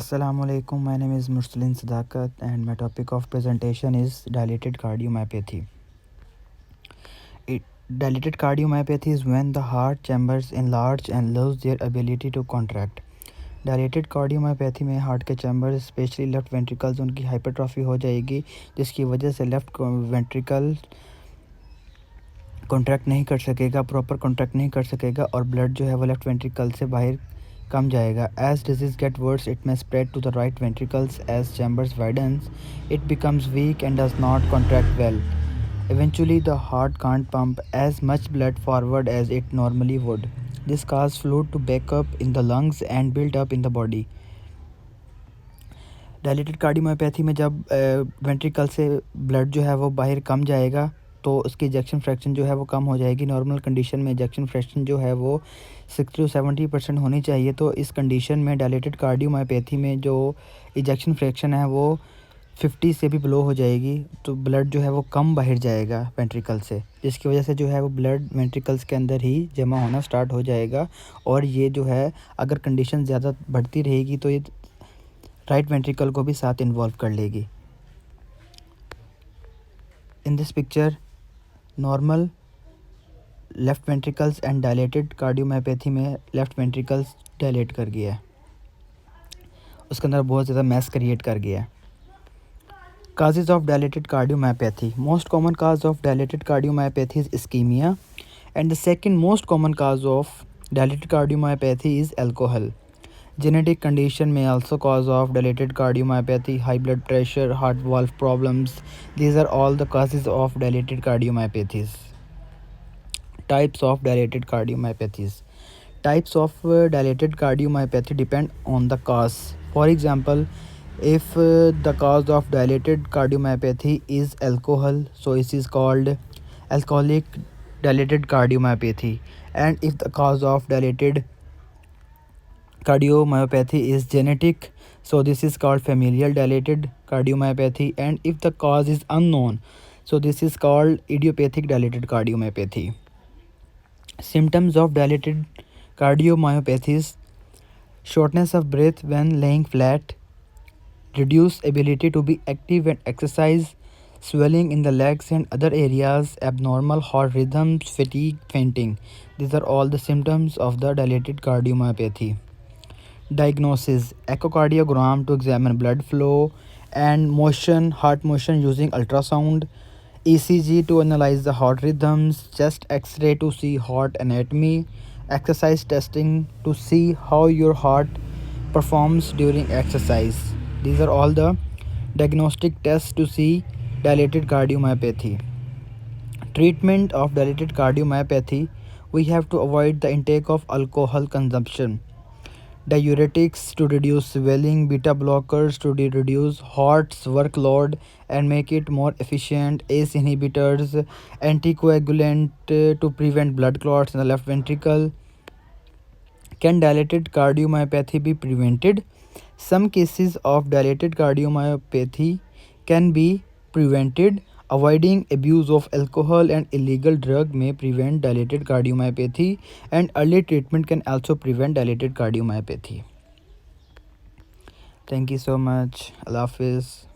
Assalamualaikum. My name is Mursalin Sadakat and my topic of presentation is dilated cardiomyopathy. Dilated cardiomyopathy is when the heart chambers enlarge and lose their ability to contract. Dilated cardiomyopathy में heart के chamber specially left ventricles उनकी hypertrophy हो जाएगी, जिसकी वजह से left ventricle contract नहीं कर सकेगा, प्रॉपर कॉन्ट्रैक्ट नहीं कर सकेगा और ब्लड जो है वो लेफ्ट वेंट्रिकल से बाहर कम जाएगा. As disease gets worse it may spread to the right ventricles as chambers widens it becomes weak and does not contract well. Eventually the heart can't pump as much blood forward as it normally would. This causes fluid to back up in the lungs and build up in the body. Dilated cardiomyopathy में जब ventricle से blood जो है वो बाहर कम जाएगा तो उसकी इजेक्शन फ्रैक्शन जो है वो कम हो जाएगी. नॉर्मल कंडीशन में इजेक्शन फ्रैक्शन जो है वो 60 to 70% होनी चाहिए. तो इस कंडीशन में डायलेटेड कार्डियोमायोपैथी में जो इजेक्शन फ्रैक्शन है वो 50 से भी बिलो हो जाएगी. तो ब्लड जो है वो कम बाहर जाएगा वेंट्रिकल से, जिसकी वजह से जो है वो ब्लड वेंट्रिकल्स के अंदर ही जमा होना स्टार्ट हो जाएगा. और ये जो है अगर कंडीशन ज़्यादा बढ़ती रहेगी तो ये राइट वेंट्रिकल को भी साथ इन्वॉल्व कर लेगी. In this picture normal left ventricles and dilated cardiomyopathy में लेफ़्ट वेंट्रिकल्स डायलेट कर गया है, उसके अंदर बहुत ज़्यादा मैस क्रिएट कर गया है. Causes of dilated cardiomyopathy. Most common cause of dilated cardiomyopathy is ischemia, and the second most common cause of dilated cardiomyopathy is alcohol. Genetic condition may also cause of dilated cardiomyopathy, high blood pressure, heart valve problems. These are all the causes of dilated cardiomyopathies. Types of dilated cardiomyopathies. Types of dilated cardiomyopathy depend on the cause. For example, if the cause of dilated cardiomyopathy is alcohol, so it is called alcoholic dilated cardiomyopathy. And if the cause of dilated cardiomyopathy is genetic, so this is called familial dilated cardiomyopathy. And if the cause is unknown, so this is called idiopathic dilated cardiomyopathy. Symptoms of dilated cardiomyopathies: shortness of breath when laying flat, reduced ability to be active when exercise, swelling in the legs and other areas, abnormal heart rhythms, fatigue, fainting. These are all the symptoms of the dilated cardiomyopathy. Diagnosis: echocardiogram to examine blood flow and motion, heart motion using ultrasound, ECG to analyze the heart rhythms, chest X-ray to see heart anatomy, exercise testing to see how your heart performs during exercise. These are all the diagnostic tests to see dilated cardiomyopathy. Treatment of dilated cardiomyopathy: we have to avoid the intake of alcohol consumption, diuretics to reduce swelling, beta blockers to reduce heart's workload and make it more efficient, ACE inhibitors, anticoagulant to prevent blood clots in the left ventricle. Can dilated cardiomyopathy be prevented? Some cases of dilated cardiomyopathy can be prevented. Avoiding abuse of alcohol and illegal drug may prevent dilated cardiomyopathy, and early treatment can also prevent dilated cardiomyopathy. Thank you so much. Allah Hafiz.